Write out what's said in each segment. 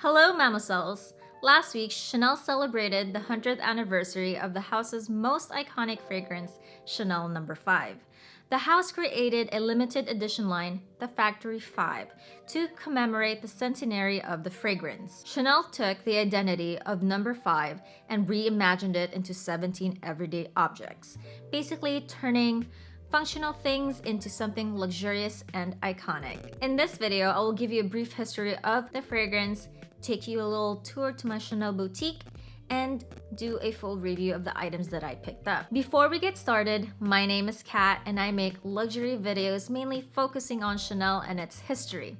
Hello, Mademoiselles! Last week, Chanel celebrated the 100th anniversary of the house's most iconic fragrance, Chanel No. 5. The house created a limited edition line, the Factory 5, to commemorate the centenary of the fragrance. Chanel took the identity of No. 5 and reimagined it into 17 everyday objects, basically turning functional things into something luxurious and iconic. In this video, I will give you a brief history of the fragrance, take you a little tour to my Chanel boutique, and do a full review of the items that I picked up. Before we get started, my name is Kat and I make luxury videos mainly focusing on Chanel and its history.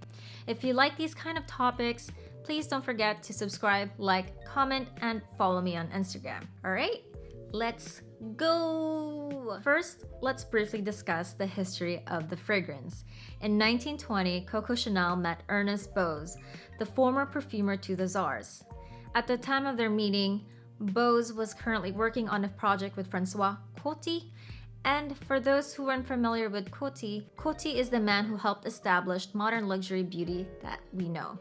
If you like these kind of topics, please don't forget to subscribe, like, comment, and follow me on Instagram. Alright, let's go! First, let's briefly discuss the history of the fragrance. In 1920, Coco Chanel met Ernest Bose, the former perfumer to the Czars. At the time of their meeting, Bose was currently working on a project with Francois Coty. And for those who aren't familiar with Coty, Coty is the man who helped establish modern luxury beauty that we know.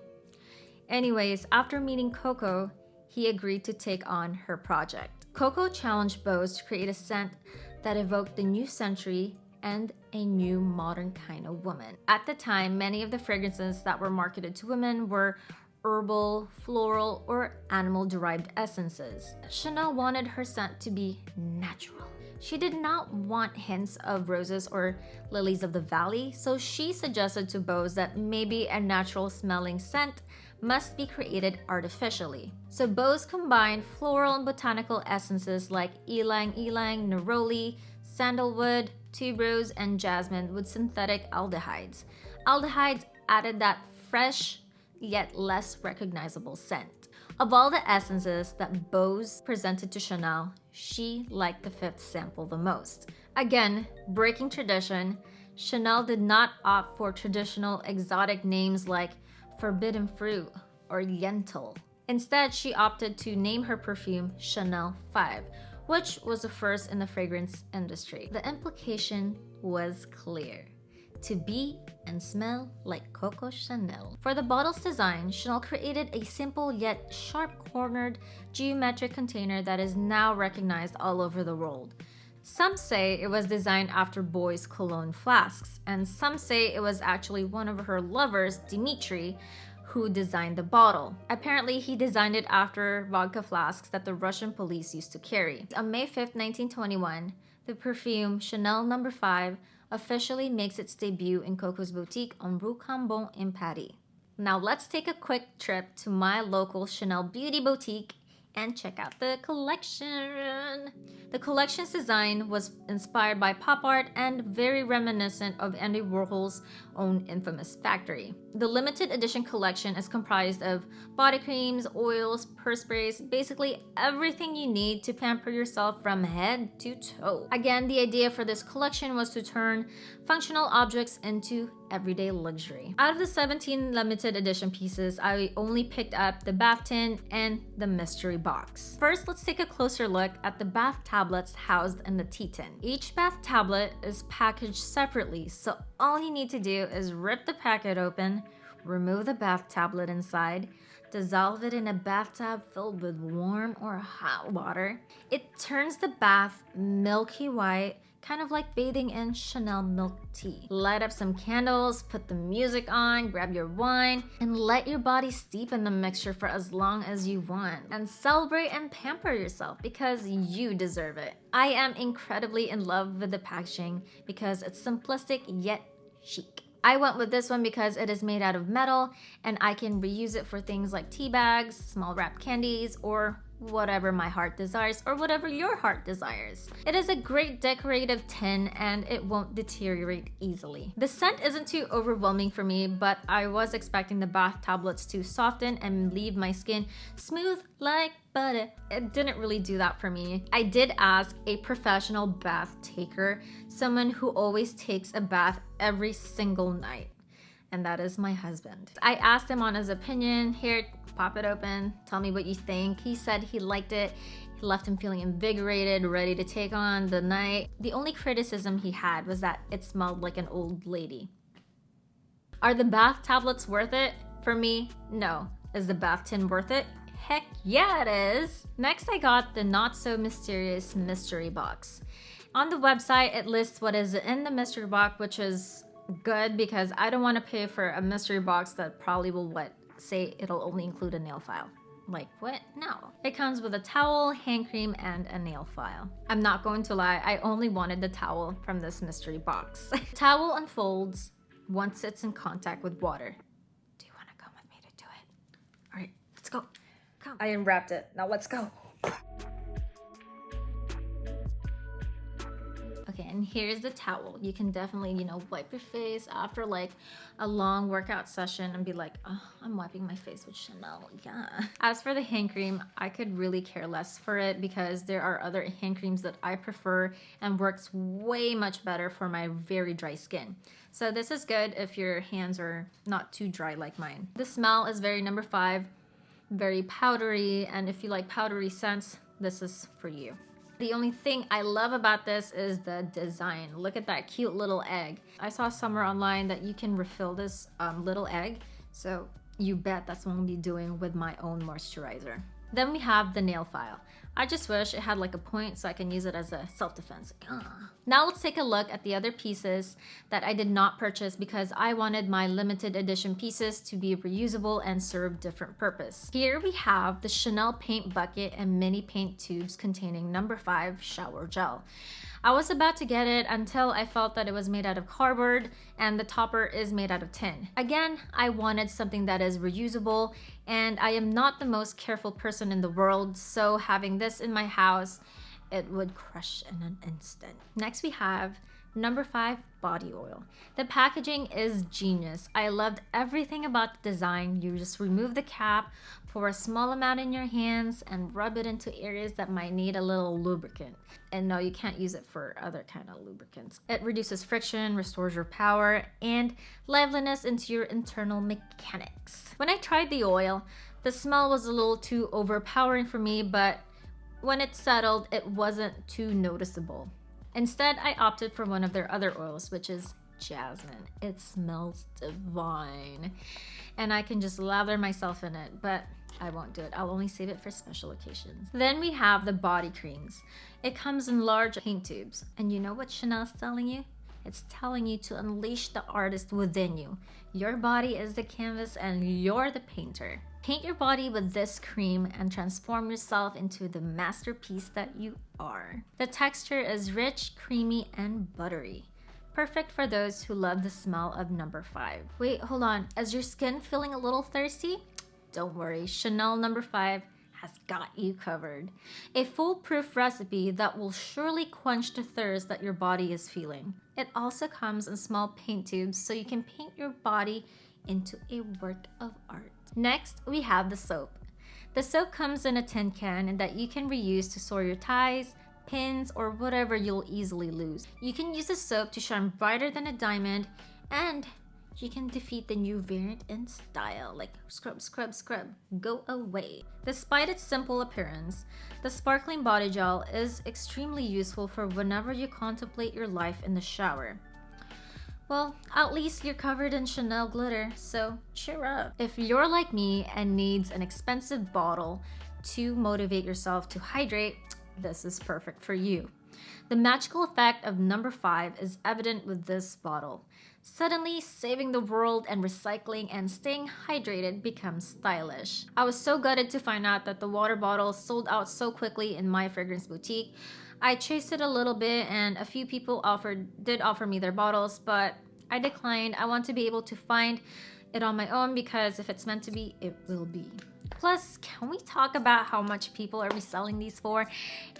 Anyways, after meeting Coco, he agreed to take on her project. Coco challenged Bose to create a scent that evoked the new century and a new modern kind of woman. At the time, many of the fragrances that were marketed to women were herbal, floral, or animal-derived essences. Chanel wanted her scent to be natural. She did not want hints of roses or lilies of the valley, so she suggested to Bose that maybe a natural-smelling scent must be created artificially. So Bose combined floral and botanical essences like ylang-ylang, neroli, sandalwood, tuberose, and jasmine with synthetic aldehydes. Aldehydes added that fresh yet less recognizable scent. Of all the essences that Bose presented to Chanel, she liked the fifth sample the most. Again, breaking tradition, Chanel did not opt for traditional exotic names like forbidden fruit or yentl. Instead, she opted to name her perfume Chanel 5, which was the first in the fragrance industry. The implication was clear: to be and smell like Coco Chanel. For the bottle's design, Chanel created a simple yet sharp-cornered geometric container that is now recognized all over the world. Some say it was designed after boys' cologne flasks, and some say it was actually one of her lovers, Dimitri, who designed the bottle. Apparently, he designed it after vodka flasks that the Russian police used to carry. On May 5, 1921, the perfume Chanel No. 5 officially makes its debut in Coco's boutique on Rue Cambon in Paris. Now let's take a quick trip to my local Chanel beauty boutique and check out the collection. The collection's design was inspired by pop art and very reminiscent of Andy Warhol's own infamous factory. The limited edition collection is comprised of body creams, oils, perspirays, basically everything you need to pamper yourself from head to toe. Again, the idea for this collection was to turn functional objects into everyday luxury. Out of the 17 limited edition pieces, I only picked up the bath tin and the mystery box. First, let's take a closer look at the bath tablets housed in the tea tin. Each bath tablet is packaged separately, so all you need to do is rip the packet open, remove the bath tablet inside, dissolve it in a bathtub filled with warm or hot water. It turns the bath milky white, kind of like bathing in Chanel milk tea. Light up some candles, put the music on, grab your wine, and let your body steep in the mixture for as long as you want. And celebrate and pamper yourself because you deserve it. I am incredibly in love with the packaging because it's simplistic yet chic. I went with this one because it is made out of metal and I can reuse it for things like tea bags, small wrapped candies, or whatever my heart desires or whatever your heart desires. It is a great decorative tin and it won't deteriorate easily. The scent isn't too overwhelming for me, but I was expecting the bath tablets to soften and leave my skin smooth like butter. It didn't really do that for me. I did ask a professional bath taker, someone who always takes a bath every single night, and that is my husband. I asked him on his opinion. Here, pop it open, tell me what you think. He said he liked it. It left him feeling invigorated, ready to take on the night. The only criticism he had was that it smelled like an old lady. Are the bath tablets worth it? For me, no. Is the bath tin worth it? Heck yeah, it is! Next, I got the not so mysterious mystery box. On the website, it lists what is in the mystery box, which is good because I don't want to pay for a mystery box that probably will say it'll only include a nail file. Like, what? No. It comes with a towel, hand cream, and a nail file. I'm not going to lie, I only wanted the towel from this mystery box. Towel unfolds once it's in contact with water. Do you want to come with me to do it? All right, let's go. Come. I unwrapped it. Now let's go. Okay, and here's the towel. You can definitely, wipe your face after like a long workout session and be like, oh, I'm wiping my face with Chanel, yeah. As for the hand cream, I could really care less for it because there are other hand creams that I prefer and works way much better for my very dry skin. So this is good if your hands are not too dry like mine. The smell is very number 5, very powdery, and if you like powdery scents, this is for you. The only thing I love about this is the design. Look at that cute little egg. I saw somewhere online that you can refill this little egg, so you bet that's what I'm gonna be doing with my own moisturizer. Then we have the nail file. I just wish it had like a point so I can use it as a self-defense. Now let's take a look at the other pieces that I did not purchase because I wanted my limited edition pieces to be reusable and serve different purpose. Here we have the Chanel paint bucket and mini paint tubes containing number 5 shower gel. I was about to get it until I felt that it was made out of cardboard and the topper is made out of tin. Again, I wanted something that is reusable, and I am not the most careful person in the world, so having this in my house, it would crush in an instant. Next we have number 5 body oil. The packaging is genius. I loved everything about the design. You just remove the cap, pour a small amount in your hands, and rub it into areas that might need a little lubricant. And no, you can't use it for other kind of lubricants. It reduces friction, restores your power, and liveliness into your internal mechanics. When I tried the oil, the smell was a little too overpowering for me, but when it settled, it wasn't too noticeable. Instead, I opted for one of their other oils, which is Jasmin. It smells divine. And I can just lather myself in it, but I won't do it. I'll only save it for special occasions. Then we have the body creams. It comes in large paint tubes. And you know what Chanel's telling you? It's telling you to unleash the artist within you. Your body is the canvas and you're the painter. Paint your body with this cream and transform yourself into the masterpiece that you are. The texture is rich, creamy, and buttery. Perfect for those who love the smell of number 5. Wait, hold on. Is your skin feeling a little thirsty? Don't worry, Chanel number 5 has got you covered. A foolproof recipe that will surely quench the thirst that your body is feeling. It also comes in small paint tubes so you can paint your body into a work of art. Next, we have the soap. The soap comes in a tin can that you can reuse to store your ties, pins, or whatever you'll easily lose. You can use the soap to shine brighter than a diamond, and you can defeat the new variant in style, like scrub, scrub, scrub, go away. Despite its simple appearance, the sparkling body gel is extremely useful for whenever you contemplate your life in the shower. Well, at least you're covered in Chanel glitter, so cheer up. If you're like me and needs an expensive bottle to motivate yourself to hydrate, this is perfect for you. The magical effect of number 5 is evident with this bottle. Suddenly, saving the world and recycling and staying hydrated becomes stylish. I was so gutted to find out that the water bottle sold out so quickly in my fragrance boutique. I chased it a little bit and a few people did offer me their bottles, but I declined. I want to be able to find it on my own because if it's meant to be, it will be. Plus, can we talk about how much people are reselling these for?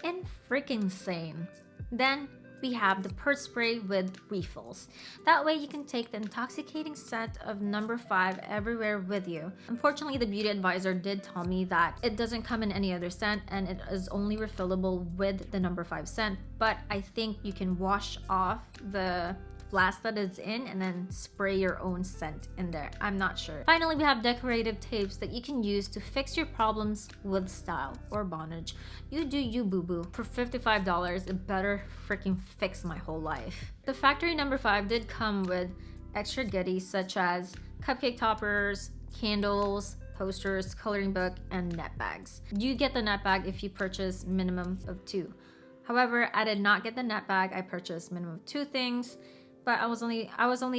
And freaking insane. Then we have the purse spray with refills. That way you can take the intoxicating scent of number 5 everywhere with you. Unfortunately, the beauty advisor did tell me that it doesn't come in any other scent and it is only refillable with the number 5 scent, but I think you can wash off the flask that it's in and then spray your own scent in there. I'm not sure. Finally, we have decorative tapes that you can use to fix your problems with style or bondage. You do you, boo-boo. For $55, it better freaking fix my whole life. The factory number 5 did come with extra goodies such as cupcake toppers, candles, posters, coloring book, and net bags. You get the net bag if you purchase minimum of 2. However, I did not get the net bag. I purchased minimum of 2 things, but I was only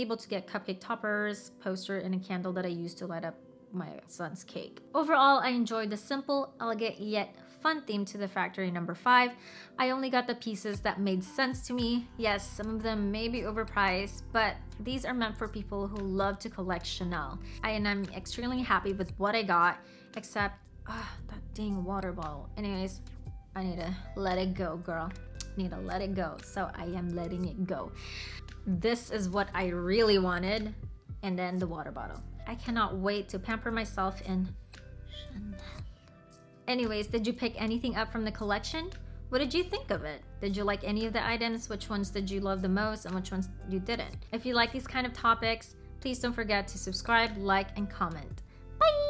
able to get cupcake toppers, poster, and a candle that I used to light up my son's cake. Overall, I enjoyed the simple, elegant, yet fun theme to the factory number 5. I only got the pieces that made sense to me. Yes, some of them may be overpriced, but these are meant for people who love to collect Chanel. I'm extremely happy with what I got, except that dang water bottle. Anyways, I need to let it go, girl. Need to let it go. So I am letting it go. This is what I really wanted, and then the water bottle. I cannot wait to pamper myself in Chanel. Anyways, did you pick anything up from the collection? What did you think of it? Did you like any of the items? Which ones did you love the most and which ones you didn't? If you like these kind of topics, please don't forget to subscribe, like, and comment. Bye!